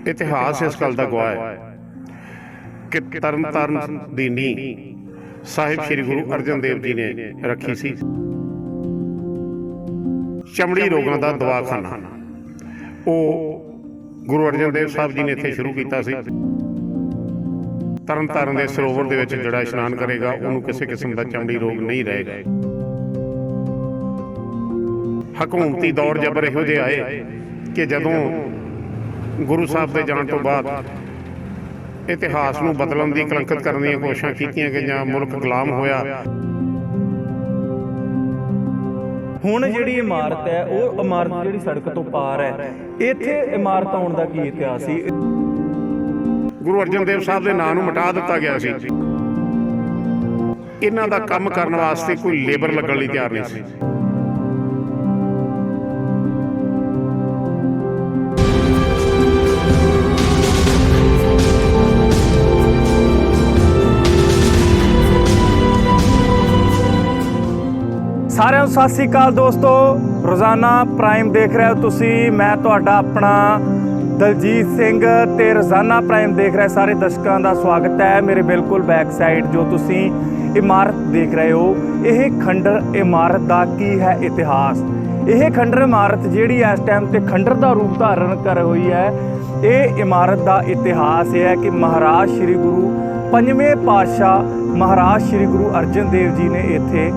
इतिहास इस गल का गवाह है कि तरन तारण दी नींह साहिब श्री गुरु अर्जन देव जी ने रखी सी। चमड़ी रोगों का दवाखाना वो गुरु अर्जन देव साहब जी ने इत्थे शुरू किया सी। तरन तारण के सरोवर के जड़ा इशनान करेगा उन्होंने किसी किस्म का चमड़ी रोग नहीं रहेगा। हकूमती दौर जबर इहो जिहे आए कि जदों गुरु साहब के जाने तो बाद इतिहास नूं बदलण दी कलंकित करने दी कोशिशां कीतियां गईयां, मुल्क गुलाम होया। हुण जिहड़ी इमारत है वो इमारत जिहड़ी सड़क तो पार है, इत्थे इमारत आउण दा की इतिहास सी। गुरु अर्जन देव साहब के नाम नूं मिटा दिता गया सी। इन्हां दा काम करन वास्ते कोई लेबर लगण लई तैयार नहीं सी। सारिਆਂ ਨੂੰ ਸਤਿ ਸ਼੍ਰੀ ਅਕਾਲ ਦੋਸਤੋ, ਰੋਜ਼ਾਨਾ ਪ੍ਰਾਈਮ ਦੇਖ ਰਹੇ ਹੋ ਤੁਸੀਂ। ਮੈਂ ਤੁਹਾਡਾ ਆਪਣਾ ਦਲਜੀਤ ਸਿੰਘ ਤੇ ਰੋਜ਼ਾਨਾ ਪ੍ਰਾਈਮ ਦੇਖ ਰਹੇ ਸਾਰੇ ਦਰਸ਼ਕਾਂ ਦਾ ਸਵਾਗਤ ਹੈ। ਮੇਰੇ ਬਿਲਕੁਲ ਬੈਕ ਸਾਈਡ ਜੋ ਤੁਸੀਂ ਇਮਾਰਤ ਦੇਖ ਰਹੇ ਹੋ, ਇਹ ਖੰਡਰ ਇਮਾਰਤ ਦਾ ਕੀ ਹੈ ਇਤਿਹਾਸ। ਇਹ ਖੰਡਰ ਇਮਾਰਤ ਜਿਹੜੀ ਇਸ ਟਾਈਮ ਤੇ ਖੰਡਰ ਦਾ ਰੂਪ ਧਾਰਨ ਕਰ ਹੋਈ ਹੈ, ਇਹ ਇਮਾਰਤ ਦਾ ਇਤਿਹਾਸ ਇਹ ਹੈ ਕਿ ਮਹਾਰਾਜ ਸ਼੍ਰੀ ਗੁਰੂ ਪੰਜਵੇਂ ਪਾਤਸ਼ਾਹ ਮਹਾਰਾਜ ਸ਼੍ਰੀ ਗੁਰੂ ਅਰਜਨ ਦੇਵ ਜੀ ਨੇ ਇੱਥੇ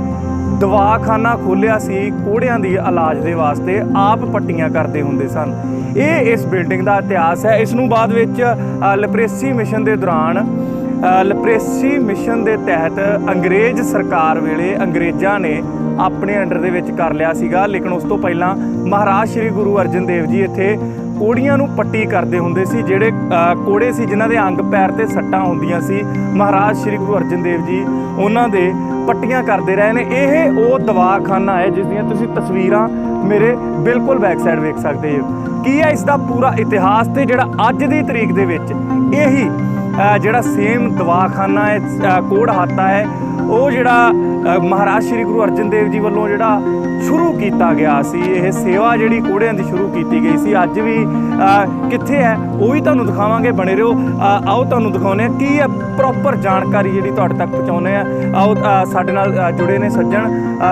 ਦਵਾਖਾਨਾ ਖੋਲ੍ਹਿਆ ਸੀ। ਕੋੜਿਆਂ ਦੀ ਇਲਾਜ ਦੇ ਵਾਸਤੇ ਆਪ ਪੱਟੀਆਂ ਕਰਦੇ ਹੁੰਦੇ ਸਨ। ਇਹ ਇਸ ਬਿਲਡਿੰਗ ਦਾ ਇਤਿਹਾਸ ਹੈ। ਇਸ ਨੂੰ ਬਾਅਦ ਵਿੱਚ ਲੈਪਰੇਸੀ ਮਿਸ਼ਨ ਦੇ ਦੌਰਾਨ ਲੈਪਰੇਸੀ ਮਿਸ਼ਨ ਦੇ ਤਹਿਤ ਅੰਗਰੇਜ਼ ਸਰਕਾਰ ਵੇਲੇ ਅੰਗਰੇਜ਼ਾਂ ਨੇ ਆਪਣੇ ਅੰਡਰ ਦੇ ਵਿੱਚ ਕਰ ਲਿਆ ਸੀਗਾ। ਲੇਕਿਨ ਉਸ ਤੋਂ ਪਹਿਲਾਂ ਮਹਾਰਾਜ ਸ਼੍ਰੀ ਗੁਰੂ ਅਰਜਨ ਦੇਵ ਜੀ ਇੱਥੇ ਕੋੜੀਆਂ ਨੂੰ ਪੱਟੀ ਕਰਦੇ ਹੁੰਦੇ ਸੀ। ਜਿਹੜੇ ਕੋੜੇ ਸੀ ਜਿਨ੍ਹਾਂ ਦੇ ਅੰਗ ਪੈਰ 'ਤੇ ਸੱਟਾਂ ਹੁੰਦੀਆਂ ਸੀ, ਮਹਾਰਾਜ ਸ਼੍ਰੀ ਗੁਰੂ ਅਰਜਨ ਦੇਵ ਜੀ ਉਹਨਾਂ ਦੇ ਪੱਟੀਆਂ ਕਰਦੇ ਰਹੇ ਨੇ। ਇਹ ਉਹ ਦਵਾਖਾਨਾ ਹੈ ਜਿਸ ਦੀਆਂ ਤੁਸੀਂ ਤਸਵੀਰਾਂ ਮੇਰੇ ਬਿਲਕੁਲ ਬੈਕ ਸਾਈਡ ਵੇਖ ਸਕਦੇ ਹੋ। ਕੀ ਹੈ ਇਸ ਦਾ ਪੂਰਾ ਇਤਿਹਾਸ, ਤੇ ਜਿਹੜਾ ਅੱਜ ਦੀ ਤਰੀਕ ਦੇ ਵਿੱਚ ਇਹੀ ਜਿਹੜਾ ਸੇਮ ਦਵਾਖਾਨਾ ਹੈ ਕੋੜ ਹਾਤਾ ਹੈ, ਉਹ ਜਿਹੜਾ ਮਹਾਰਾਜ ਸ਼੍ਰੀ ਗੁਰੂ ਅਰਜਨ ਦੇਵ ਜੀ ਵੱਲੋਂ ਜਿਹੜਾ ਸ਼ੁਰੂ ਕੀਤਾ ਗਿਆ ਸੀ, ਇਹ ਸੇਵਾ ਜਿਹੜੀ ਕੋੜਿਆਂ ਦੀ ਸ਼ੁਰੂ ਕੀਤੀ ਗਈ ਸੀ, ਅੱਜ ਵੀ ਕਿੱਥੇ ਹੈ ਉਹ ਵੀ ਤੁਹਾਨੂੰ ਦਿਖਾਵਾਂਗੇ। ਬਣੇ ਰਹੋ। ਆਓ ਤੁਹਾਨੂੰ ਦਿਖਾਉਂਦੇ ਹਾਂ ਕੀ ਹੈ ਪ੍ਰੋਪਰ ਜਾਣਕਾਰੀ ਜਿਹੜੀ ਤੁਹਾਡੇ ਤੱਕ ਪਹੁੰਚਾਉਂਦੇ ਆ। ਆਓ ਸਾਡੇ ਨਾਲ ਜੁੜੇ ਨੇ ਸੱਜਣ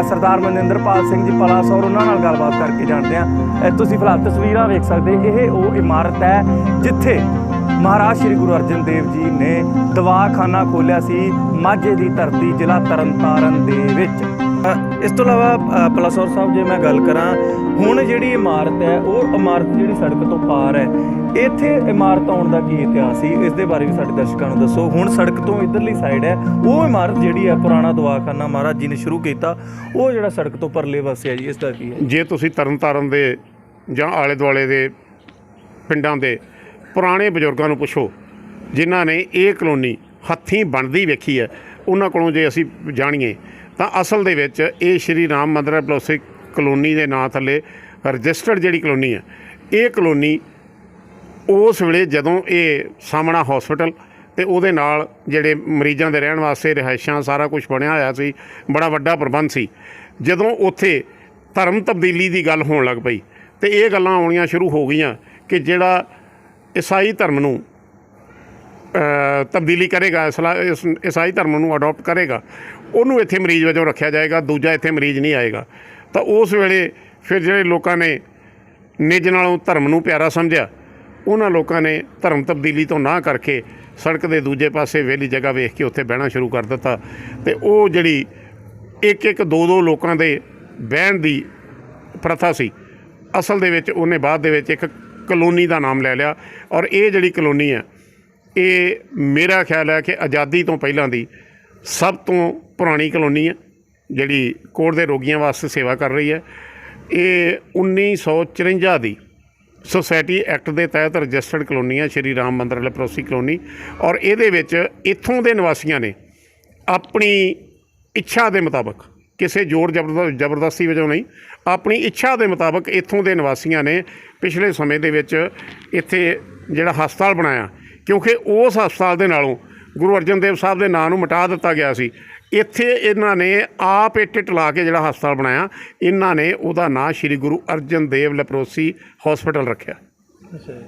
ਸਰਦਾਰ ਮਨਿੰਦਰਪਾਲ ਸਿੰਘ ਜੀ ਪਲਾਸੌਰ, ਉਹਨਾਂ ਨਾਲ ਗੱਲਬਾਤ ਕਰਕੇ ਜਾਣਦੇ ਹਾਂ। ਤੁਸੀਂ ਫਿਲਹਾਲ ਤਸਵੀਰਾਂ ਵੇਖ ਸਕਦੇ, ਇਹ ਉਹ ਇਮਾਰਤ ਹੈ ਜਿੱਥੇ ਮਹਾਰਾਜ ਸ਼੍ਰੀ ਗੁਰੂ ਅਰਜਨ ਦੇਵ ਜੀ ਨੇ ਦਵਾਖਾਨਾ ਖੋਲ੍ਹਿਆ ਸੀ ਮਾਝੇ ਦੀ ਧਰਤੀ ਜ਼ਿਲ੍ਹਾ ਤਰਨਤਾਰਨ ਦੇ ਵਿੱਚ। ਇਸ ਤੋਂ ਇਲਾਵਾ ਪਲਾਸੌਰ ਸਾਹਿਬ ਜੇ ਮੈਂ ਗੱਲ ਕਰਾਂ, ਹੁਣ ਜਿਹੜੀ ਇਮਾਰਤ ਹੈ ਉਹ ਇਮਾਰਤ ਜਿਹੜੀ ਸੜਕ ਤੋਂ ਪਾਰ ਹੈ, ਇੱਥੇ ਇਮਾਰਤ ਆਉਣ ਦਾ ਕੀ ਇਤਿਹਾਸ ਸੀ, ਇਸ ਦੇ ਬਾਰੇ ਵੀ ਸਾਡੇ ਦਰਸ਼ਕਾਂ ਨੂੰ ਦੱਸੋ। ਹੁਣ ਸੜਕ ਤੋਂ ਇੱਧਰਲੀ ਸਾਈਡ ਹੈ ਉਹ ਇਮਾਰਤ ਜਿਹੜੀ ਹੈ ਪੁਰਾਣਾ ਦਵਾਖਾਨਾ ਮਹਾਰਾਜ ਜੀ ਨੇ ਸ਼ੁਰੂ ਕੀਤਾ, ਉਹ ਜਿਹੜਾ ਸੜਕ ਤੋਂ ਪਰਲੇ ਪਾਸੇ ਹੈ ਜੀ, ਇਸ ਦਾ ਕੀ ਹੈ? ਜੇ ਤੁਸੀਂ ਤਰਨਤਾਰਨ ਦੇ ਜਾਂ ਆਲੇ ਦੁਆਲੇ ਦੇ ਪਿੰਡਾਂ ਦੇ ਪੁਰਾਣੇ ਬਜ਼ੁਰਗਾਂ ਨੂੰ ਪੁੱਛੋ ਜਿਨ੍ਹਾਂ ਨੇ ਇਹ ਕਲੋਨੀ ਹੱਥੀਂ ਬਣਦੀ ਵੇਖੀ ਹੈ, ਉਹਨਾਂ ਕੋਲੋਂ ਜੇ ਅਸੀਂ ਜਾਣੀਏ ਤਾਂ ਅਸਲ ਦੇ ਵਿੱਚ ਇਹ ਸ਼੍ਰੀ ਰਾਮ ਮੰਦਰ ਪਲੋਸੀ ਕਲੋਨੀ ਦੇ ਨਾਂ ਥੱਲੇ ਰਜਿਸਟਰਡ ਜਿਹੜੀ ਕਲੋਨੀ ਹੈ, ਇਹ ਕਲੋਨੀ ਉਸ ਵੇਲੇ ਜਦੋਂ ਇਹ ਸਾਹਮਣਾ ਹੌਸਪੀਟਲ ਅਤੇ ਉਹਦੇ ਨਾਲ ਜਿਹੜੇ ਮਰੀਜ਼ਾਂ ਦੇ ਰਹਿਣ ਵਾਸਤੇ ਰਿਹਾਇਸ਼ਾਂ ਸਾਰਾ ਕੁਛ ਬਣਿਆ ਹੋਇਆ ਸੀ, ਬੜਾ ਵੱਡਾ ਪ੍ਰਬੰਧ ਸੀ। ਜਦੋਂ ਉੱਥੇ ਧਰਮ ਤਬਦੀਲੀ ਦੀ ਗੱਲ ਹੋਣ ਲੱਗ ਪਈ ਅਤੇ ਇਹ ਗੱਲਾਂ ਆਉਣੀਆਂ ਸ਼ੁਰੂ ਹੋ ਗਈਆਂ ਕਿ ਜਿਹੜਾ ਈਸਾਈ ਧਰਮ ਨੂੰ ਤਬਦੀਲੀ ਕਰੇਗਾ, ਈਸਾਈ ਧਰਮ ਨੂੰ ਅਡੋਪਟ ਕਰੇਗਾ, ਉਹਨੂੰ ਇੱਥੇ ਮਰੀਜ਼ ਵਜੋਂ ਰੱਖਿਆ ਜਾਏਗਾ, ਦੂਜਾ ਇੱਥੇ ਮਰੀਜ਼ ਨਹੀਂ ਆਏਗਾ। ਤਾਂ ਉਸ ਵੇਲੇ ਫਿਰ ਜਿਹੜੇ ਲੋਕਾਂ ਨੇ ਨਿੱਜ ਨਾਲੋਂ ਧਰਮ ਨੂੰ ਪਿਆਰਾ ਸਮਝਿਆ, ਉਹਨਾਂ ਲੋਕਾਂ ਨੇ ਧਰਮ ਤਬਦੀਲੀ ਤੋਂ ਨਾ ਕਰਕੇ ਸੜਕ ਦੇ ਦੂਜੇ ਪਾਸੇ ਵਿਹਲੀ ਜਗ੍ਹਾ ਵੇਖ ਕੇ ਉੱਥੇ ਬਹਿਣਾ ਸ਼ੁਰੂ ਕਰ ਦਿੱਤਾ। ਅਤੇ ਉਹ ਜਿਹੜੀ ਇੱਕ ਦੋ ਲੋਕਾਂ ਦੇ ਬਹਿਣ ਦੀ ਪ੍ਰਥਾ ਸੀ, ਅਸਲ ਦੇ ਵਿੱਚ ਉਹਨੇ ਬਾਅਦ ਦੇ ਵਿੱਚ ਇੱਕ ਕਲੋਨੀ ਦਾ ਨਾਮ ਲੈ ਲਿਆ। ਔਰ ਇਹ ਜਿਹੜੀ ਕਲੋਨੀ ਹੈ, ਇਹ ਮੇਰਾ ਖਿਆਲ ਹੈ ਕਿ ਆਜ਼ਾਦੀ ਤੋਂ ਪਹਿਲਾਂ ਦੀ ਸਭ ਤੋਂ ਪੁਰਾਣੀ ਕਲੋਨੀ ਹੈ ਜਿਹੜੀ ਕੋੜ ਦੇ ਰੋਗੀਆਂ ਵਾਸਤੇ ਸੇਵਾ ਕਰ ਰਹੀ ਹੈ। ਇਹ 1954 ਦੀ ਸੁਸਾਇਟੀ ਐਕਟ ਦੇ ਤਹਿਤ ਰਜਿਸਟਰਡ ਕਲੋਨੀ ਹੈ ਸ਼੍ਰੀ ਰਾਮ ਮੰਦਰ ਲੈਪਰੋਸੀ ਕਲੋਨੀ। ਔਰ ਇਹਦੇ ਵਿੱਚ ਇੱਥੋਂ ਦੇ ਨਿਵਾਸੀਆਂ ਨੇ ਆਪਣੀ ਇੱਛਾ ਦੇ ਮੁਤਾਬਕ, ਕਿਸੇ ਜ਼ੋਰ ਜ਼ਬਰਦਸਤੀ ਵਜੋਂ ਨਹੀਂ, ਆਪਣੀ ਇੱਛਾ ਦੇ ਮੁਤਾਬਕ ਇੱਥੋਂ ਦੇ ਨਿਵਾਸੀਆਂ ਨੇ ਪਿਛਲੇ ਸਮੇਂ ਦੇ ਵਿੱਚ ਇੱਥੇ ਜਿਹੜਾ ਹਸਪਤਾਲ ਬਣਾਇਆ, ਕਿਉਂਕਿ ਉਸ ਹਸਪਤਾਲ ਦੇ ਨਾਲੋਂ ਗੁਰੂ ਅਰਜਨ ਦੇਵ ਸਾਹਿਬ ਦੇ ਨਾਂ ਨੂੰ ਮਿਟਾ ਦਿੱਤਾ ਗਿਆ ਸੀ। ਇੱਥੇ ਇਹਨਾਂ ਨੇ ਆਪ ਇੱਟ ਲਾ ਕੇ ਜਿਹੜਾ ਹਸਪਤਾਲ ਬਣਾਇਆ, ਇਹਨਾਂ ਨੇ ਉਹਦਾ ਨਾਂ ਸ਼੍ਰੀ ਗੁਰੂ ਅਰਜਨ ਦੇਵ ਲੈਪਰੋਸੀ ਹਸਪੀਟਲ ਰੱਖਿਆ। ਅੱਛਾ ਜੀ।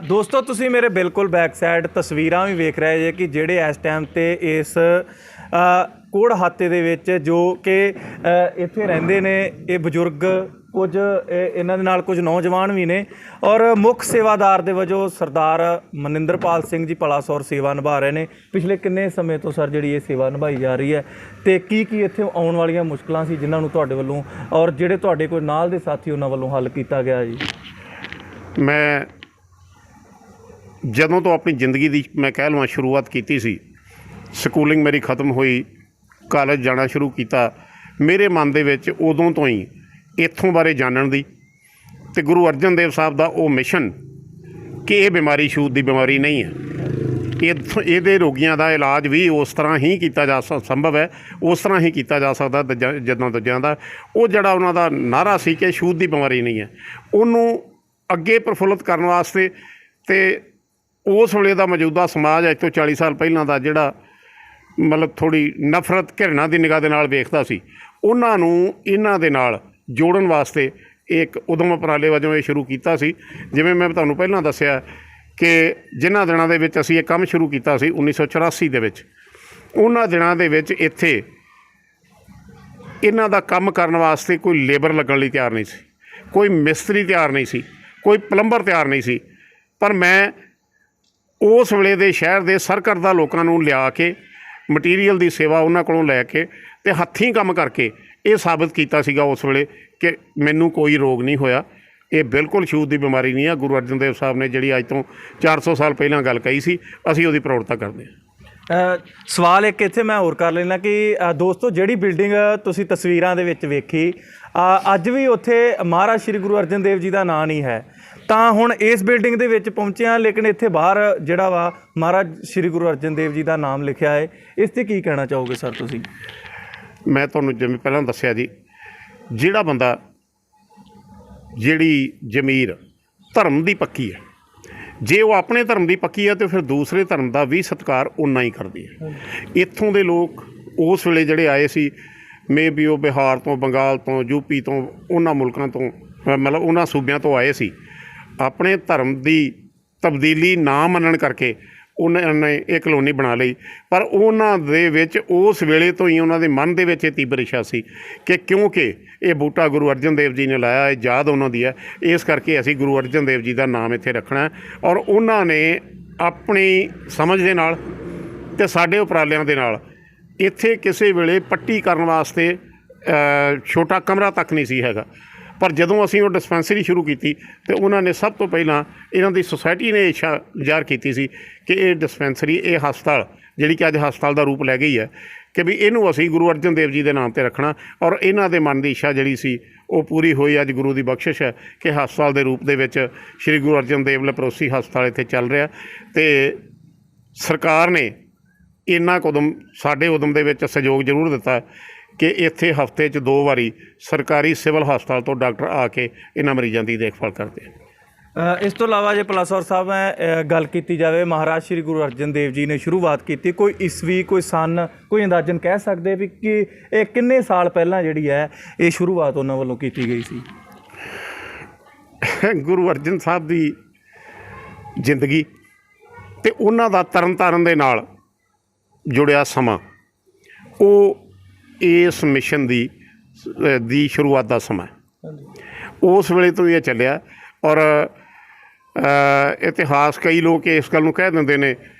ਦੋਸਤੋ ਤੁਸੀਂ ਮੇਰੇ ਬਿਲਕੁਲ ਬੈਕ ਸਾਈਡ ਤਸਵੀਰਾਂ ਵੀ ਵੇਖ ਰਹੇ ਜੇ ਕਿ ਜਿਹੜੇ ਇਸ ਟਾਈਮ ਤੇ ਇਸ ਕੋੜ ਹਾਤੇ ਦੇ ਵਿੱਚ ਜੋ ਕਿ ਇੱਥੇ ਰਹਿੰਦੇ ਨੇ ਇਹ ਬਜ਼ੁਰਗ, ਕੁਝ ਇਹਨਾਂ ਦੇ ਨਾਲ ਕੁਝ ਨੌਜਵਾਨ ਵੀ ਨੇ ਔਰ ਮੁੱਖ ਸੇਵਾਦਾਰ ਦੇ ਵਜੋਂ ਸਰਦਾਰ ਮਨਿੰਦਰਪਾਲ ਸਿੰਘ ਜੀ ਭਲਾਸੌਰ ਸੇਵਾ ਨਿਭਾ ਰਹੇ ਨੇ। ਪਿਛਲੇ ਕਿੰਨੇ ਸਮੇਂ ਤੋਂ ਸਰ ਜਿਹੜੀ ਇਹ ਸੇਵਾ ਨਿਭਾਈ ਜਾ ਰਹੀ ਹੈ ਤੇ ਕੀ ਇੱਥੇ ਆਉਣ ਵਾਲੀਆਂ ਮੁਸ਼ਕਲਾਂ ਸੀ ਜਿਨ੍ਹਾਂ ਨੂੰ ਤੁਹਾਡੇ ਵੱਲੋਂ ਔਰ ਜਿਹੜੇ ਤੁਹਾਡੇ ਕੋਈ ਨਾਲ ਦੇ ਸਾਥੀ ਉਹਨਾਂ ਵੱਲੋਂ ਹੱਲ ਕੀਤਾ ਗਿਆ ਜੀ? ਮੈਂ ਜਦੋਂ ਤੋਂ ਆਪਣੀ ਜ਼ਿੰਦਗੀ ਦੀ ਮੈਂ ਕਹਿ ਲਵਾਂ ਸ਼ੁਰੂਆਤ ਕੀਤੀ ਸੀ, ਸਕੂਲਿੰਗ ਮੇਰੀ ਖਤਮ ਹੋਈ, ਕਾਲਜ ਜਾਣਾ ਸ਼ੁਰੂ ਕੀਤਾ, ਮੇਰੇ ਮਨ ਦੇ ਵਿੱਚ ਉਦੋਂ ਤੋਂ ਹੀ ਇੱਥੋਂ ਬਾਰੇ ਜਾਣਨ ਦੀ ਅਤੇ ਗੁਰੂ ਅਰਜਨ ਦੇਵ ਸਾਹਿਬ ਦਾ ਉਹ ਮਿਸ਼ਨ ਕਿ ਇਹ ਬਿਮਾਰੀ ਛੂਤ ਦੀ ਬਿਮਾਰੀ ਨਹੀਂ ਹੈ, ਇਹਦੇ ਰੋਗੀਆਂ ਦਾ ਇਲਾਜ ਵੀ ਉਸ ਤਰ੍ਹਾਂ ਹੀ ਕੀਤਾ ਜਾ ਸੰਭਵ ਹੈ, ਉਸ ਤਰ੍ਹਾਂ ਹੀ ਕੀਤਾ ਜਾ ਸਕਦਾ ਜਿੱਦਾਂ ਦੂਜਿਆਂ ਦਾ। ਉਹ ਜਿਹੜਾ ਉਹਨਾਂ ਦਾ ਨਾਅਰਾ ਸੀ ਕਿ ਛੂਤ ਦੀ ਬਿਮਾਰੀ ਨਹੀਂ ਹੈ, ਉਹਨੂੰ ਅੱਗੇ ਪ੍ਰਫੁੱਲਤ ਕਰਨ ਵਾਸਤੇ ਅਤੇ ਉਸ ਵੇਲੇ ਦਾ ਮੌਜੂਦਾ ਸਮਾਜ ਅੱਜ ਤੋਂ 40 ਸਾਲ ਪਹਿਲਾਂ ਦਾ ਜਿਹੜਾ ਮਤਲਬ ਥੋੜ੍ਹੀ ਨਫ਼ਰਤ ਘਿਰਣਾ ਦੀ ਨਿਗਾਹ ਦੇ ਨਾਲ ਵੇਖਦਾ ਸੀ, ਉਹਨਾਂ ਨੂੰ ਇਹਨਾਂ ਦੇ ਨਾਲ ਜੋੜਨ ਵਾਸਤੇ ਇੱਕ ਉਦਮ ਉਪਰਾਲੇ ਵਜੋਂ ਇਹ ਸ਼ੁਰੂ ਕੀਤਾ ਸੀ। ਜਿਵੇਂ ਮੈਂ ਤੁਹਾਨੂੰ ਪਹਿਲਾਂ ਦੱਸਿਆ ਕਿ ਜਿਨ੍ਹਾਂ ਦਿਨਾਂ ਦੇ ਵਿੱਚ ਅਸੀਂ ਇਹ ਕੰਮ ਸ਼ੁਰੂ ਕੀਤਾ ਸੀ 1984 ਦੇ ਵਿੱਚ, ਉਹਨਾਂ ਦਿਨਾਂ ਦੇ ਵਿੱਚ ਇੱਥੇ ਇਹਨਾਂ ਦਾ ਕੰਮ ਕਰਨ ਵਾਸਤੇ ਕੋਈ ਲੇਬਰ ਲੱਗਣ ਲਈ ਤਿਆਰ ਨਹੀਂ ਸੀ, ਕੋਈ ਮਿਸਤਰੀ ਤਿਆਰ ਨਹੀਂ ਸੀ, ਕੋਈ ਪਲੰਬਰ ਤਿਆਰ ਨਹੀਂ ਸੀ। ਪਰ ਮੈਂ ਉਸ ਵੇਲੇ ਦੇ ਸ਼ਹਿਰ ਦੇ ਸਰਕਰਦਾ ਲੋਕਾਂ ਨੂੰ ਲਿਆ ਕੇ ਮਟੀਰੀਅਲ ਦੀ ਸੇਵਾ ਉਹਨਾਂ ਕੋਲੋਂ ਲੈ ਕੇ ਅਤੇ ਹੱਥੀਂ ਕੰਮ ਕਰਕੇ ਇਹ ਸਾਬਤ ਕੀਤਾ ਸੀਗਾ ਉਸ ਵੇਲੇ ਕਿ ਮੈਨੂੰ ਕੋਈ ਰੋਗ ਨਹੀਂ ਹੋਇਆ, ਇਹ ਬਿਲਕੁਲ ਛੂਤ ਦੀ ਬਿਮਾਰੀ ਨਹੀਂ ਹੈ। ਗੁਰੂ ਅਰਜਨ ਦੇਵ ਸਾਹਿਬ ਨੇ ਜਿਹੜੀ ਅੱਜ ਤੋਂ 400 ਸਾਲ ਪਹਿਲਾਂ ਗੱਲ ਕਹੀ ਸੀ, ਅਸੀਂ ਉਹਦੀ ਪ੍ਰੋੜਤਾ ਕਰਦੇ ਹਾਂ। ਸਵਾਲ ਇੱਕ ਇੱਥੇ ਮੈਂ ਹੋਰ ਕਰ ਲੈਣਾ ਕਿ ਦੋਸਤੋ ਜਿਹੜੀ ਬਿਲਡਿੰਗ ਤੁਸੀਂ ਤਸਵੀਰਾਂ ਦੇ ਵਿੱਚ ਵੇਖੀ, ਅੱਜ ਵੀ ਉੱਥੇ ਮਹਾਰਾਜ ਸ਼੍ਰੀ ਗੁਰੂ ਅਰਜਨ ਦੇਵ ਜੀ ਦਾ ਨਾਂ ਨਹੀਂ ਹੈ। ਤਾਂ ਹੁਣ ਇਸ ਬਿਲਡਿੰਗ ਦੇ ਵਿੱਚ ਪਹੁੰਚੇ ਹਾਂ, ਲੇਕਿਨ ਇੱਥੇ ਬਾਹਰ ਜਿਹੜਾ ਵਾ ਮਹਾਰਾਜ ਸ਼੍ਰੀ ਗੁਰੂ ਅਰਜਨ ਦੇਵ ਜੀ ਦਾ ਨਾਮ ਲਿਖਿਆ ਹੈ, ਇਸ 'ਤੇ ਕੀ ਕਹਿਣਾ ਚਾਹੋਗੇ ਸਰ ਤੁਸੀਂ? ਮੈਂ ਤੁਹਾਨੂੰ ਜਿਵੇਂ ਪਹਿਲਾਂ ਦੱਸਿਆ ਜੀ, ਜਿਹੜਾ ਬੰਦਾ ਜਿਹੜੀ ਜ਼ਮੀਰ ਧਰਮ ਦੀ ਪੱਕੀ ਹੈ, ਜੇ ਉਹ ਆਪਣੇ ਧਰਮ ਦੀ ਪੱਕੀ ਹੈ ਤਾਂ ਫਿਰ ਦੂਸਰੇ ਧਰਮ ਦਾ ਵੀ ਸਤਿਕਾਰ ਓਨਾ ਹੀ ਕਰਦੀ ਹੈ। ਇੱਥੋਂ ਦੇ ਲੋਕ ਉਸ ਵੇਲੇ ਜਿਹੜੇ ਆਏ ਸੀ, ਮੇ ਵੀ ਉਹ ਬਿਹਾਰ ਤੋਂ, ਬੰਗਾਲ ਤੋਂ, ਯੂਪੀ ਤੋਂ, ਉਹਨਾਂ ਮੁਲਕਾਂ ਤੋਂ, ਮਤਲਬ ਉਹਨਾਂ ਸੂਬਿਆਂ ਤੋਂ ਆਏ ਸੀ, ਆਪਣੇ ਧਰਮ ਦੀ ਤਬਦੀਲੀ ਨਾ ਮੰਨਣ ਕਰਕੇ ਉਹਨਾਂ ਨੇ ਇਹ ਕਲੋਨੀ ਬਣਾ ਲਈ। ਪਰ ਉਹਨਾਂ ਦੇ ਵਿੱਚ ਉਸ ਵੇਲੇ ਤੋਂ ਹੀ ਉਹਨਾਂ ਦੇ ਮਨ ਦੇ ਵਿੱਚ ਇਹ ਤੀਬਰ ਇੱਛਾ ਸੀ ਕਿ ਕਿਉਂਕਿ ਇਹ ਬੂਟਾ ਗੁਰੂ ਅਰਜਨ ਦੇਵ ਜੀ ਨੇ ਲਾਇਆ, ਇਹ ਯਾਦ ਉਹਨਾਂ ਦੀ ਹੈ, ਇਸ ਕਰਕੇ ਅਸੀਂ ਗੁਰੂ ਅਰਜਨ ਦੇਵ ਜੀ ਦਾ ਨਾਮ ਇੱਥੇ ਰੱਖਣਾ। ਔਰ ਉਹਨਾਂ ਨੇ ਆਪਣੀ ਸਮਝ ਦੇ ਨਾਲ ਅਤੇ ਸਾਡੇ ਉਪਰਾਲਿਆਂ ਦੇ ਨਾਲ ਇੱਥੇ ਕਿਸੇ ਵੇਲੇ ਪੱਟੀ ਕਰਨ ਵਾਸਤੇ ਛੋਟਾ ਕਮਰਾ ਤੱਕ ਨਹੀਂ ਸੀ ਹੈਗਾ। ਪਰ ਜਦੋਂ ਅਸੀਂ ਉਹ ਡਿਸਪੈਂਸਰੀ ਸ਼ੁਰੂ ਕੀਤੀ ਅਤੇ ਉਹਨਾਂ ਨੇ ਸਭ ਤੋਂ ਪਹਿਲਾਂ ਇਹਨਾਂ ਦੀ ਸੁਸਾਇਟੀ ਨੇ ਇੱਛਾ ਜ਼ਾਹਰ ਕੀਤੀ ਸੀ ਕਿ ਇਹ ਡਿਸਪੈਂਸਰੀ, ਇਹ ਹਸਪਤਾਲ ਜਿਹੜੀ ਕਿ ਅੱਜ ਹਸਪਤਾਲ ਦਾ ਰੂਪ ਲੈ ਗਈ ਹੈ, ਕਿ ਵੀ ਇਹਨੂੰ ਅਸੀਂ ਗੁਰੂ ਅਰਜਨ ਦੇਵ ਜੀ ਦੇ ਨਾਮ 'ਤੇ ਰੱਖਣਾ। ਔਰ ਇਹਨਾਂ ਦੇ ਮਨ ਦੀ ਇੱਛਾ ਜਿਹੜੀ ਸੀ ਉਹ ਪੂਰੀ ਹੋਈ। ਅੱਜ ਗੁਰੂ ਦੀ ਬਖਸ਼ਿਸ਼ ਹੈ ਕਿ ਹਸਪਤਾਲ ਦੇ ਰੂਪ ਦੇ ਵਿੱਚ ਸ਼੍ਰੀ ਗੁਰੂ ਅਰਜਨ ਦੇਵ ਲੈਪਰੋਸੀ ਹਸਪਤਾਲ ਇੱਥੇ ਚੱਲ ਰਿਹਾ। ਅਤੇ ਸਰਕਾਰ ਨੇ ਇੰਨਾ ਕੁ ਉਦਮ, ਸਾਡੇ ਉਦਮ ਦੇ ਵਿੱਚ ਸਹਿਯੋਗ ਜ਼ਰੂਰ ਦਿੱਤਾ ਕਿ ਇੱਥੇ ਹਫ਼ਤੇ 'ਚ 2 ਵਾਰੀ ਸਰਕਾਰੀ ਸਿਵਲ ਹਸਪਤਾਲ ਤੋਂ ਡਾਕਟਰ ਆ ਕੇ ਇਹਨਾਂ ਮਰੀਜ਼ਾਂ ਦੀ ਦੇਖਭਾਲ ਕਰਦੇ ਹਨ। ਇਸ ਤੋਂ ਇਲਾਵਾ ਜੇ ਭਲਾਸੌਰ ਸਾਹਿਬ ਮੈਂ ਗੱਲ ਕੀਤੀ ਜਾਵੇ, ਮਹਾਰਾਜ ਸ਼੍ਰੀ ਗੁਰੂ ਅਰਜਨ ਦੇਵ ਜੀ ਨੇ ਸ਼ੁਰੂਆਤ ਕੀਤੀ, ਕੋਈ ਈਸਵੀ, ਕੋਈ ਸਨ, ਕੋਈ ਅੰਦਾਜ਼ਨ ਕਹਿ ਸਕਦੇ ਵੀ ਕਿ ਇਹ ਕਿੰਨੇ ਸਾਲ ਪਹਿਲਾਂ ਜਿਹੜੀ ਹੈ ਇਹ ਸ਼ੁਰੂਆਤ ਉਹਨਾਂ ਵੱਲੋਂ ਕੀਤੀ ਗਈ ਸੀ? ਗੁਰੂ ਅਰਜਨ ਸਾਹਿਬ ਦੀ ਜ਼ਿੰਦਗੀ ਅਤੇ ਉਹਨਾਂ ਦਾ ਤਰਨ ਤਾਰਨ ਦੇ ਨਾਲ ਜੁੜਿਆ ਸਮਾਂ, ਉਹ ਇਸ ਮਿਸ਼ਨ ਦੀ ਸ਼ੁਰੂਆਤ ਦਾ ਸਮਾਂ, ਉਸ ਵੇਲੇ ਤੋਂ ਇਹ ਚੱਲਿਆ। ਔਰ ਇਤਿਹਾਸ, ਕਈ ਲੋਕ ਇਸ ਗੱਲ ਨੂੰ ਕਹਿ ਦਿੰਦੇ ਨੇ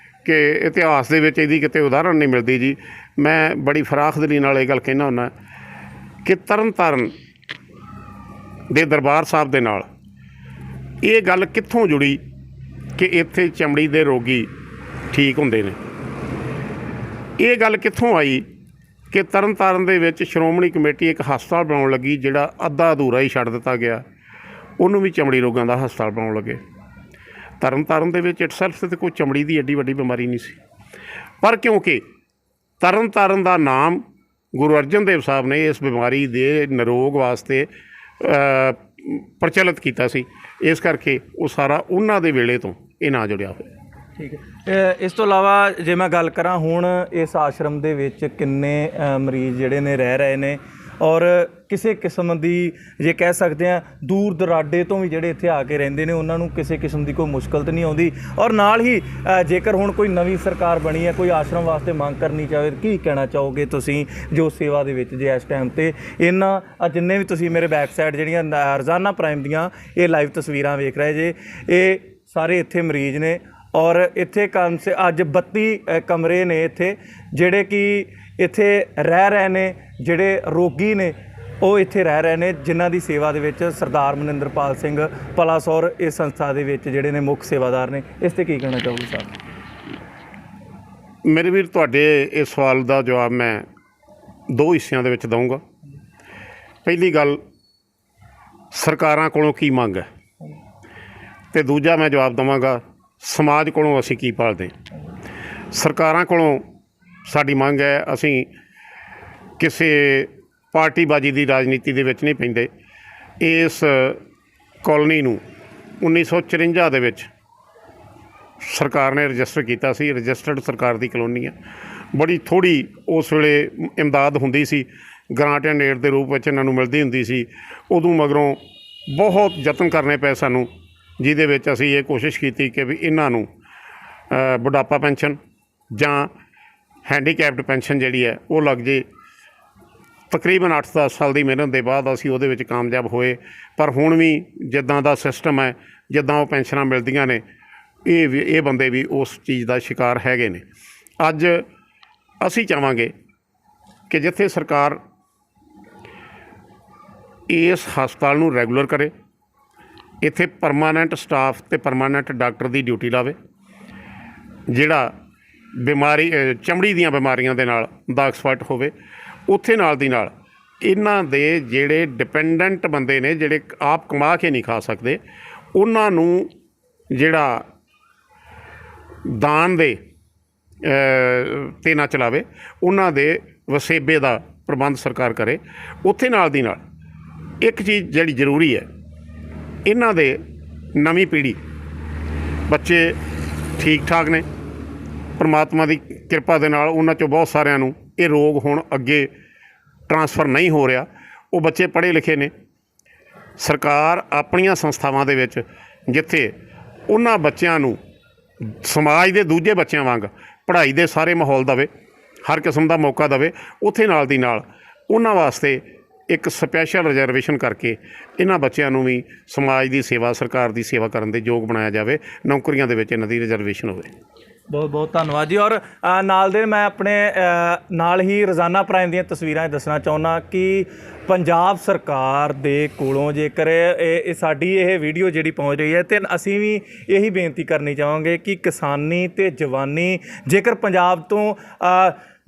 ਕਿ ਇਤਿਹਾਸ ਦੇ ਵਿੱਚ ਇਹਦੀ ਕਿਤੇ ਉਦਾਹਰਣ ਨਹੀਂ ਮਿਲਦੀ ਜੀ। ਮੈਂ ਬੜੀ ਫਰਾਖਦਿਲੀ ਨਾਲ ਇਹ ਗੱਲ ਕਹਿਣਾ ਹੁੰਦਾ ਕਿ ਤਰਨ ਤਾਰਨ ਦੇ ਦਰਬਾਰ ਸਾਹਿਬ ਦੇ ਨਾਲ ਇਹ ਗੱਲ ਕਿੱਥੋਂ ਜੁੜੀ ਕਿ ਇੱਥੇ ਚਮੜੀ ਦੇ ਰੋਗੀ ਠੀਕ ਹੁੰਦੇ ਨੇ। ਇਹ ਗੱਲ ਕਿੱਥੋਂ ਆਈ ਕਿ ਤਰਨ ਤਾਰਨ ਦੇ ਵਿੱਚ ਸ਼੍ਰੋਮਣੀ ਕਮੇਟੀ ਇੱਕ ਹਸਪਤਾਲ ਬਣਾਉਣ ਲੱਗੀ, ਜਿਹੜਾ ਅੱਧਾ ਅਧੂਰਾ ਹੀ ਛੱਡ ਦਿੱਤਾ ਗਿਆ, ਉਹਨੂੰ ਵੀ ਚਮੜੀ ਰੋਗਾਂ ਦਾ ਹਸਪਤਾਲ ਬਣਾਉਣ ਲੱਗੇ। ਤਰਨ ਤਾਰਨ ਦੇ ਵਿੱਚ ਇਟਸੈਲਫ 'ਤੇ ਕੋਈ ਚਮੜੀ ਦੀ ਐਡੀ ਵੱਡੀ ਬਿਮਾਰੀ ਨਹੀਂ ਸੀ, ਪਰ ਕਿਉਂਕਿ ਤਰਨ ਤਾਰਨ ਦਾ ਨਾਮ ਗੁਰੂ ਅਰਜਨ ਦੇਵ ਸਾਹਿਬ ਨੇ ਇਸ ਬਿਮਾਰੀ ਦੇ ਨਿਰੋਗ ਵਾਸਤੇ ਪ੍ਰਚਲਿਤ ਕੀਤਾ ਸੀ, ਇਸ ਕਰਕੇ ਉਹ ਸਾਰਾ ਉਹਨਾਂ ਦੇ ਵੇਲੇ ਤੋਂ ਇਹ ਨਾਂ ਜੁੜਿਆ ਹੋਇਆ। ਠੀਕ ਹੈ। ਇਸ ਤੋਂ ਇਲਾਵਾ ਜੇ ਮੈਂ ਗੱਲ ਕਰਾਂ, ਹੁਣ ਇਸ ਆਸ਼ਰਮ ਦੇ ਵਿੱਚ ਕਿੰਨੇ ਮਰੀਜ਼ ਜਿਹੜੇ ਨੇ ਰਹਿ ਰਹੇ ਨੇ ਔਰ ਕਿਸੇ ਕਿਸਮ ਦੀ ਜੇ ਕਹਿ ਸਕਦੇ ਆ ਦੂਰ ਦਰਾਡੇ ਤੋਂ ਵੀ ਜਿਹੜੇ ਇੱਥੇ ਆ ਕੇ ਰਹਿੰਦੇ ਨੇ ਉਹਨਾਂ ਨੂੰ ਕਿਸੇ ਕਿਸਮ ਦੀ ਕੋਈ ਮੁਸ਼ਕਲ ਤਾਂ ਨਹੀਂ ਆਉਂਦੀ। ਔਰ ਨਾਲ ਹੀ ਜੇਕਰ ਹੁਣ ਕੋਈ ਨਵੀਂ ਸਰਕਾਰ ਬਣੀ ਹੈ, ਕੋਈ ਆਸ਼ਰਮ ਵਾਸਤੇ ਮੰਗ ਕਰਨੀ ਚਾਹੇ, ਕੀ ਕਹਿਣਾ ਚਾਹੋਗੇ ਤੁਸੀਂ ਜੋ ਸੇਵਾ ਦੇ ਵਿੱਚ ਜੇ ਇਸ ਟਾਈਮ 'ਤੇ ਇਹਨਾਂ ਜਿੰਨੇ ਵੀ ਤੁਸੀਂ ਮੇਰੇ ਬੈਕ ਸਾਈਡ ਜਿਹੜੀਆਂ ਰੋਜ਼ਾਨਾ ਪ੍ਰਾਈਮ ਦੀਆਂ ਇਹ ਲਾਈਵ ਤਸਵੀਰਾਂ ਵੇਖ ਰਹੇ ਜੇ, ਇਹ ਸਾਰੇ ਇੱਥੇ ਮਰੀਜ਼ ਨੇ ਔਰ ਇੱਥੇ ਕਮ ਸੇ ਅੱਜ 32 ਕਮਰੇ ਨੇ ਇੱਥੇ ਜਿਹੜੇ ਕਿ ਇੱਥੇ ਰਹਿ ਰਹੇ ਨੇ, ਜਿਹੜੇ ਰੋਗੀ ਨੇ ਉਹ ਇੱਥੇ ਰਹਿ ਰਹੇ ਨੇ, ਜਿਨ੍ਹਾਂ ਦੀ ਸੇਵਾ ਦੇ ਵਿੱਚ ਸਰਦਾਰ ਮਨਿੰਦਰਪਾਲ ਸਿੰਘ ਪਲਾਸੌਰ ਇਸ ਸੰਸਥਾ ਦੇ ਵਿੱਚ ਜਿਹੜੇ ਨੇ ਮੁੱਖ ਸੇਵਾਦਾਰ ਨੇ। ਇਸ 'ਤੇ ਕੀ ਕਹਿਣਾ ਚਾਹੋਗੇ ਸਾਹਿਬ? ਮੇਰੇ ਵੀਰ, ਤੁਹਾਡੇ ਇਸ ਸਵਾਲ ਦਾ ਜਵਾਬ ਮੈਂ ਦੋ ਹਿੱਸਿਆਂ ਦੇ ਵਿੱਚ ਦਊਂਗਾ। ਪਹਿਲੀ ਗੱਲ, ਸਰਕਾਰਾਂ ਕੋਲੋਂ ਕੀ ਮੰਗ ਹੈ, ਅਤੇ ਦੂਜਾ ਮੈਂ ਜਵਾਬ ਦੇਵਾਂਗਾ ਸਮਾਜ ਕੋਲੋਂ ਅਸੀਂ ਕੀ ਭਾਲਦੇ। ਸਰਕਾਰਾਂ ਕੋਲੋਂ ਸਾਡੀ ਮੰਗ ਹੈ, ਅਸੀਂ ਕਿਸੇ ਪਾਰਟੀਬਾਜ਼ੀ ਦੀ ਰਾਜਨੀਤੀ ਦੇ ਵਿੱਚ ਨਹੀਂ ਪੈਂਦੇ। ਇਸ ਕਾਲੋਨੀ ਨੂੰ 1954 ਦੇ ਵਿੱਚ ਸਰਕਾਰ ਨੇ ਰਜਿਸਟਰ ਕੀਤਾ ਸੀ, ਰਜਿਸਟਰਡ ਸਰਕਾਰ ਦੀ ਕਲੋਨੀ ਹੈ। ਬੜੀ ਥੋੜ੍ਹੀ ਉਸ ਵੇਲੇ ਇਮਦਾਦ ਹੁੰਦੀ ਸੀ, ਗ੍ਰਾਂਟ ਐਂਡ ਏਡ ਦੇ ਰੂਪ ਵਿੱਚ ਇਹਨਾਂ ਨੂੰ ਮਿਲਦੀ ਹੁੰਦੀ ਸੀ। ਉਦੋਂ ਮਗਰੋਂ ਬਹੁਤ ਯਤਨ ਕਰਨੇ ਪਏ ਸਾਨੂੰ, ਜਿਹਦੇ ਵਿੱਚ ਅਸੀਂ ਇਹ ਕੋਸ਼ਿਸ਼ ਕੀਤੀ ਕਿ ਵੀ ਇਹਨਾਂ ਨੂੰ ਬੁਢਾਪਾ ਪੈਨਸ਼ਨ ਜਾਂ ਹੈਂਡੀਕੈਪਡ ਪੈਨਸ਼ਨ ਜਿਹੜੀ ਹੈ ਉਹ ਲੱਗ ਜੇ। ਤਕਰੀਬਨ 8-10 ਸਾਲ ਦੀ ਮਿਹਨਤ ਦੇ ਬਾਅਦ ਅਸੀਂ ਉਹਦੇ ਵਿੱਚ ਕਾਮਯਾਬ ਹੋਏ। ਪਰ ਹੁਣ ਵੀ ਜਿੱਦਾਂ ਦਾ ਸਿਸਟਮ ਹੈ, ਜਿੱਦਾਂ ਉਹ ਪੈਨਸ਼ਨਾਂ ਮਿਲਦੀਆਂ ਨੇ, ਇਹ ਬੰਦੇ ਵੀ ਉਸ ਚੀਜ਼ ਦਾ ਸ਼ਿਕਾਰ ਹੈਗੇ ਨੇ। ਅੱਜ ਅਸੀਂ ਚਾਹਾਂਗੇ ਕਿ ਜਿੱਥੇ ਸਰਕਾਰ ਇਸ ਹਸਪਤਾਲ ਨੂੰ ਰੈਗੂਲਰ ਕਰੇ, ਇੱਥੇ ਪਰਮਾਨੈਂਟ ਸਟਾਫ ਅਤੇ ਪਰਮਾਨੈਂਟ ਡਾਕਟਰ ਦੀ ਡਿਊਟੀ ਲਾਵੇ, ਜਿਹੜਾ ਬਿਮਾਰੀ ਚਮੜੀ ਦੀਆਂ ਬਿਮਾਰੀਆਂ ਦੇ ਨਾਲ ਦਾ ਐਕਸਪਰਟ ਹੋਵੇ। ਉੱਥੇ ਨਾਲ ਦੀ ਨਾਲ ਇਹਨਾਂ ਦੇ ਜਿਹੜੇ ਡਿਪੈਂਡੈਂਟ ਬੰਦੇ ਨੇ, ਜਿਹੜੇ ਆਪ ਕਮਾ ਕੇ ਨਹੀਂ ਖਾ ਸਕਦੇ, ਉਹਨਾਂ ਨੂੰ ਜਿਹੜਾ ਦਾਨ ਦੇ ਤੇ ਨਾ ਚਲਾਵੇ, ਉਹਨਾਂ ਦੇ ਵਸੇਬੇ ਦਾ ਪ੍ਰਬੰਧ ਸਰਕਾਰ ਕਰੇ। ਉੱਥੇ ਨਾਲ ਦੀ ਨਾਲ ਇੱਕ ਚੀਜ਼ ਜਿਹੜੀ ਜ਼ਰੂਰੀ ਹੈ, ਇਹਨਾਂ ਦੇ ਨਵੀਂ ਪੀੜ੍ਹੀ ਬੱਚੇ ਠੀਕ ਠਾਕ ਨੇ, ਪਰਮਾਤਮਾ ਦੀ ਕਿਰਪਾ ਦੇ ਨਾਲ ਉਹਨਾਂ 'ਚੋਂ ਬਹੁਤ ਸਾਰਿਆਂ ਨੂੰ ਇਹ ਰੋਗ ਹੁਣ ਅੱਗੇ ਟਰਾਂਸਫਰ ਨਹੀਂ ਹੋ ਰਿਹਾ। ਉਹ ਬੱਚੇ ਪੜ੍ਹੇ ਲਿਖੇ ਨੇ। ਸਰਕਾਰ ਆਪਣੀਆਂ ਸੰਸਥਾਵਾਂ ਦੇ ਵਿੱਚ ਜਿੱਥੇ ਉਹਨਾਂ ਬੱਚਿਆਂ ਨੂੰ ਸਮਾਜ ਦੇ ਦੂਜੇ ਬੱਚਿਆਂ ਵਾਂਗ ਪੜ੍ਹਾਈ ਦੇ ਸਾਰੇ ਮਾਹੌਲ ਦੇਵੇ, ਹਰ ਕਿਸਮ ਦਾ ਮੌਕਾ ਦੇਵੇ, ਉੱਥੇ ਨਾਲ ਦੀ ਨਾਲ ਉਹਨਾਂ ਵਾਸਤੇ ਇੱਕ ਸਪੈਸ਼ਲ ਰਿਜ਼ਰਵੇਸ਼ਨ ਕਰਕੇ ਇਹਨਾਂ ਬੱਚਿਆਂ ਨੂੰ ਵੀ ਸਮਾਜ ਦੀ ਸੇਵਾ, ਸਰਕਾਰ ਦੀ ਸੇਵਾ ਕਰਨ ਦੇ ਯੋਗ ਬਣਾਇਆ ਜਾਵੇ। ਨੌਕਰੀਆਂ ਦੇ ਵਿੱਚ ਇਹਨਾਂ ਦੀ ਰਿਜ਼ਰਵੇਸ਼ਨ ਹੋਵੇ। ਬਹੁਤ ਬਹੁਤ ਧੰਨਵਾਦ ਜੀ। ਔਰ ਨਾਲ ਦੇ ਮੈਂ ਆਪਣੇ ਨਾਲ ਹੀ ਰੋਜ਼ਾਨਾ ਪ੍ਰਾਈਮ ਦੀਆਂ ਤਸਵੀਰਾਂ ਦੱਸਣਾ ਚਾਹੁੰਦਾ ਕਿ ਪੰਜਾਬ ਸਰਕਾਰ ਦੇ ਕੋਲੋਂ ਜੇਕਰ ਇਹ ਸਾਡੀ ਇਹ ਵੀਡੀਓ ਜਿਹੜੀ ਪਹੁੰਚ ਰਹੀ ਹੈ, ਅਤੇ ਅਸੀਂ ਵੀ ਇਹੀ ਬੇਨਤੀ ਕਰਨੀ ਚਾਹਾਂਗੇ ਕਿ ਕਿਸਾਨੀ ਅਤੇ ਜਵਾਨੀ, ਜੇਕਰ ਪੰਜਾਬ ਤੋਂ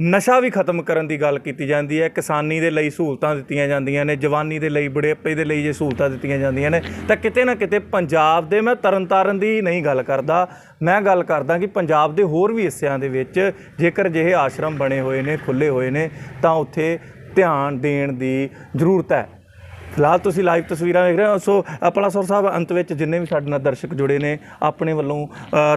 ਨਸ਼ਾ ਵੀ ਖਤਮ ਕਰਨ ਦੀ ਗੱਲ ਕੀਤੀ ਜਾਂਦੀ ਹੈ, ਕਿਸਾਨੀ ਦੇ ਲਈ ਸਹੂਲਤਾਂ ਦਿੱਤੀਆਂ ਜਾਂਦੀਆਂ ਨੇ, ਜਵਾਨੀ ਦੇ ਲਈ, ਬੁਢੇਪੇ ਦੇ ਲਈ ਜੇ ਸਹੂਲਤਾਂ ਦਿੱਤੀਆਂ ਜਾਂਦੀਆਂ ਨੇ, ਤਾਂ ਕਿਤੇ ਨਾ ਕਿਤੇ ਪੰਜਾਬ ਦੇ, ਮੈਂ ਤਰਨਤਾਰਨ ਦੀ ਨਹੀਂ ਗੱਲ ਕਰਦਾ, ਮੈਂ ਗੱਲ ਕਰਦਾ ਕਿ ਪੰਜਾਬ ਦੇ ਹੋਰ ਵੀ ਹਿੱਸਿਆਂ ਦੇ ਵਿੱਚ ਜੇਕਰ ਅਜਿਹੇ ਆਸ਼ਰਮ ਬਣੇ ਹੋਏ ਨੇ, ਖੁੱਲ੍ਹੇ ਹੋਏ ਨੇ, ਤਾਂ ਉੱਥੇ ਧਿਆਨ ਦੇਣ ਦੀ ਜ਼ਰੂਰਤ ਹੈ। ਫਿਲਹਾਲ ਤੁਸੀਂ ਲਾਈਵ ਤਸਵੀਰਾਂ ਵੇਖ ਰਹੇ ਹੋ। ਸੋ ਪਲਾਸੌਰ ਸਾਹਿਬ, ਅੰਤ ਵਿੱਚ ਜਿੰਨੇ ਵੀ ਸਾਡੇ ਨਾਲ ਦਰਸ਼ਕ ਜੁੜੇ ਨੇ, ਆਪਣੇ ਵੱਲੋਂ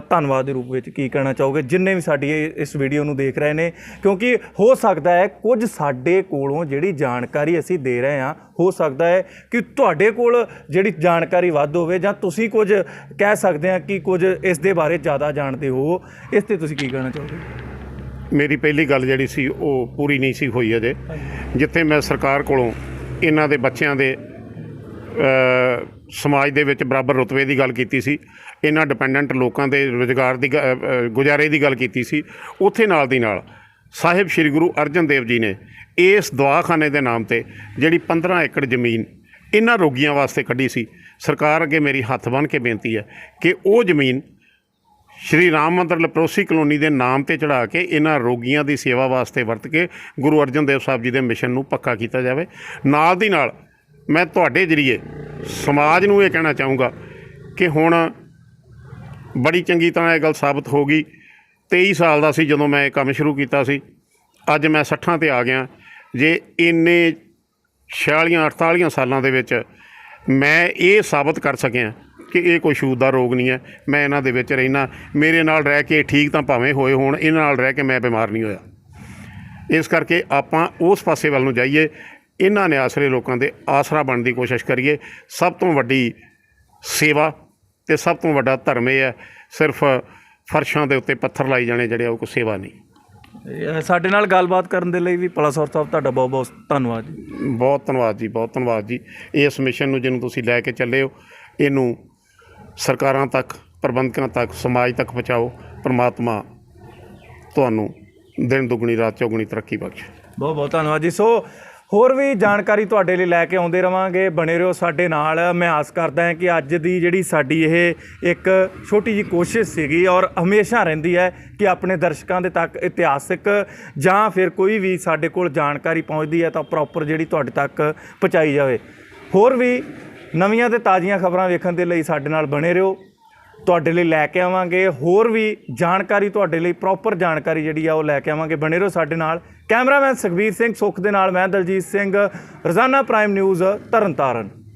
ਧੰਨਵਾਦ ਦੇ ਰੂਪ ਵਿੱਚ ਕੀ ਕਹਿਣਾ ਚਾਹੋਗੇ, ਜਿੰਨੇ ਵੀ ਸਾਡੀ ਇਸ ਵੀਡੀਓ ਨੂੰ ਦੇਖ ਰਹੇ ਨੇ? ਕਿਉਂਕਿ ਹੋ ਸਕਦਾ ਹੈ ਕੁਝ ਸਾਡੇ ਕੋਲੋਂ ਜਿਹੜੀ ਜਾਣਕਾਰੀ ਅਸੀਂ ਦੇ ਰਹੇ ਹਾਂ, ਹੋ ਸਕਦਾ ਹੈ ਕਿ ਤੁਹਾਡੇ ਕੋਲ ਜਿਹੜੀ ਜਾਣਕਾਰੀ ਵੱਧ ਹੋਵੇ, ਜਾਂ ਤੁਸੀਂ ਕੁਝ ਕਹਿ ਸਕਦੇ ਹਾਂ ਕਿ ਕੁਝ ਇਸ ਦੇ ਬਾਰੇ ਜ਼ਿਆਦਾ ਜਾਣਦੇ ਹੋ। ਇਸ 'ਤੇ ਤੁਸੀਂ ਕੀ ਕਹਿਣਾ ਚਾਹੋਗੇ? ਮੇਰੀ ਪਹਿਲੀ ਗੱਲ ਜਿਹੜੀ ਸੀ ਉਹ ਪੂਰੀ ਨਹੀਂ ਸੀ ਹੋਈ ਅਜੇ। ਜਿੱਥੇ ਮੈਂ ਸਰਕਾਰ ਕੋਲੋਂ ਇਹਨਾਂ ਦੇ ਬੱਚਿਆਂ ਦੇ ਸਮਾਜ ਦੇ ਵਿੱਚ ਬਰਾਬਰ ਰੁਤਬੇ ਦੀ ਗੱਲ ਕੀਤੀ ਸੀ, ਇਹਨਾਂ ਡਿਪੈਂਡੈਂਟ ਲੋਕਾਂ ਦੇ ਰੁਜ਼ਗਾਰ ਦੀ ਗੁਜ਼ਾਰੇ ਦੀ ਗੱਲ ਕੀਤੀ ਸੀ, ਉੱਥੇ ਨਾਲ ਦੀ ਨਾਲ ਸਾਹਿਬ ਸ਼੍ਰੀ ਗੁਰੂ ਅਰਜਨ ਦੇਵ ਜੀ ਨੇ ਇਸ ਦਵਾਖਾਨੇ ਦੇ ਨਾਮ 'ਤੇ ਜਿਹੜੀ 15 ਏਕੜ ਜ਼ਮੀਨ ਇਹਨਾਂ ਰੋਗੀਆਂ ਵਾਸਤੇ ਕੱਢੀ ਸੀ, ਸਰਕਾਰ ਅੱਗੇ ਮੇਰੀ ਹੱਥ ਬੰਨ੍ਹ ਕੇ ਬੇਨਤੀ ਹੈ ਕਿ ਉਹ ਜ਼ਮੀਨ ਸ਼੍ਰੀ ਰਾਮ ਮੰਦਰ ਲਪਰੋਸੀ ਕਲੋਨੀ ਦੇ ਨਾਮ 'ਤੇ ਚੜ੍ਹਾ ਕੇ ਇਹਨਾਂ ਰੋਗੀਆਂ ਦੀ ਸੇਵਾ ਵਾਸਤੇ ਵਰਤ ਕੇ ਗੁਰੂ ਅਰਜਨ ਦੇਵ ਸਾਹਿਬ ਜੀ ਦੇ ਮਿਸ਼ਨ ਨੂੰ ਪੱਕਾ ਕੀਤਾ ਜਾਵੇ। ਨਾਲ ਦੀ ਨਾਲ ਮੈਂ ਤੁਹਾਡੇ ਜ਼ਰੀਏ ਸਮਾਜ ਨੂੰ ਇਹ ਕਹਿਣਾ ਚਾਹੂੰਗਾ ਕਿ ਹੁਣ ਬੜੀ ਚੰਗੀ ਤਰ੍ਹਾਂ ਇਹ ਗੱਲ ਸਾਬਤ ਹੋ ਗਈ। 23 ਸਾਲ ਦਾ ਸੀ ਜਦੋਂ ਮੈਂ ਇਹ ਕੰਮ ਸ਼ੁਰੂ ਕੀਤਾ ਸੀ, ਅੱਜ ਮੈਂ 60 'ਤੇ ਆ ਗਿਆ। ਜੇ ਇੰਨੇ 46-48 ਸਾਲਾਂ ਦੇ ਵਿੱਚ ਮੈਂ ਇਹ ਸਾਬਤ ਕਰ ਸਕਿਆ ਕਿ ਇਹ ਕੋਈ ਛੂਤ ਦਾ ਰੋਗ ਨਹੀਂ ਹੈ, ਮੈਂ ਇਹਨਾਂ ਦੇ ਵਿੱਚ ਰਹਿਣਾ, ਮੇਰੇ ਨਾਲ ਰਹਿ ਕੇ ਠੀਕ ਤਾਂ ਭਾਵੇਂ ਹੋਏ ਹੋਣ, ਇਹਨਾਂ ਨਾਲ ਰਹਿ ਕੇ ਮੈਂ ਬਿਮਾਰ ਨਹੀਂ ਹੋਇਆ। ਇਸ ਕਰਕੇ ਆਪਾਂ ਉਸ ਪਾਸੇ ਵੱਲ ਨੂੰ ਜਾਈਏ ਇਹਨਾਂ ਨੇ ਆਸਰੇ ਲੋਕਾਂ ਦੇ ਆਸਰਾ ਬਣਨ ਦੀ ਕੋਸ਼ਿਸ਼ ਕਰੀਏ। ਸਭ ਤੋਂ ਵੱਡੀ ਸੇਵਾ ਤੇ ਸਭ ਤੋਂ ਵੱਡਾ ਧਰਮ ਇਹ ਹੈ, ਸਿਰਫ ਫਰਸ਼ਾਂ ਦੇ ਉੱਤੇ ਪੱਥਰ ਲਾਈ ਜਾਣੇ ਜਿਹੜੇ ਉਹ ਕੋਈ ਸੇਵਾ ਨਹੀਂ। ਸਾਡੇ ਨਾਲ ਗੱਲਬਾਤ ਕਰਨ ਦੇ ਲਈ ਵੀ ਪਲਾਸੌਰ ਸਾਹਿਬ ਤੁਹਾਡਾ ਬਹੁਤ ਬਹੁਤ ਧੰਨਵਾਦ ਜੀ। ਬਹੁਤ ਧੰਨਵਾਦ ਜੀ, ਬਹੁਤ ਧੰਨਵਾਦ ਜੀ। ਇਸ ਮਿਸ਼ਨ ਨੂੰ ਜਿਹਨੂੰ ਤੁਸੀਂ ਲੈ ਕੇ ਚੱਲੇ ਹੋ, ਇਹਨੂੰ ਸਰਕਾਰਾਂ ਤੱਕ, ਪ੍ਰਬੰਧਕਾਂ ਤੱਕ, ਸਮਾਜ ਤੱਕ ਪਹੁੰਚਾਓ। ਪਰਮਾਤਮਾ ਤੁਹਾਨੂੰ ਦਿਨ ਦੁੱਗਣੀ ਰਾਤ ਚੌਗੁਣੀ ਤਰੱਕੀ ਬਖਸ਼ੇ। ਬਹੁਤ ਬਹੁਤ ਧੰਨਵਾਦ ਜੀ। ਸੋ ਹੋਰ ਵੀ ਜਾਣਕਾਰੀ ਤੁਹਾਡੇ ਲਈ ਲੈ ਕੇ ਆਉਂਦੇ ਰਵਾਂਗੇ, ਬਣੇ ਰਹੋ ਸਾਡੇ ਨਾਲ। ਮੈਂ ਆਸ ਕਰਦਾ ਹਾਂ ਕਿ ਅੱਜ ਦੀ ਜਿਹੜੀ ਸਾਡੀ ਇਹ ਇੱਕ ਛੋਟੀ ਜਿਹੀ ਕੋਸ਼ਿਸ਼ ਸੀਗੀ ਔਰ ਹਮੇਸ਼ਾ ਰਹਿੰਦੀ ਹੈ ਕਿ ਆਪਣੇ ਦਰਸ਼ਕਾਂ ਦੇ ਤੱਕ ਇਤਿਹਾਸਿਕ ਜਾਂ ਫਿਰ ਕੋਈ ਵੀ ਸਾਡੇ ਕੋਲ ਜਾਣਕਾਰੀ ਪਹੁੰਚਦੀ ਹੈ ਤਾਂ ਪ੍ਰੋਪਰ ਜਿਹੜੀ ਤੁਹਾਡੇ ਤੱਕ ਪਹੁੰਚਾਈ ਜਾਵੇ। ਹੋਰ ਵੀ ਨਵੀਆਂ ਤੇ ਤਾਜ਼ੀਆਂ ਖਬਰਾਂ ਵੇਖਣ ਦੇ ਲਈ ਸਾਡੇ ਨਾਲ ਬਣੇ ਰਹੋ, ਤੁਹਾਡੇ ਲਈ ਲੈ ਕੇ ਆਵਾਂਗੇ। ਹੋਰ ਵੀ ਜਾਣਕਾਰੀ ਤੁਹਾਡੇ ਲਈ, ਪ੍ਰੋਪਰ ਜਾਣਕਾਰੀ ਜਿਹੜੀ ਆ ਉਹ ਲੈ ਕੇ ਆਵਾਂਗੇ। ਬਣੇ ਰਹੋ ਸਾਡੇ ਨਾਲ। ਕੈਮਰਾਮੈਨ ਸੁਖਬੀਰ ਸਿੰਘ ਸੁੱਖ ਦੇ ਨਾਲ ਮੈਂ ਦਲਜੀਤ ਸਿੰਘ, ਰੋਜ਼ਾਨਾ ਪ੍ਰਾਈਮ ਨਿਊਜ਼ ਤਰਨਤਾਰਨ।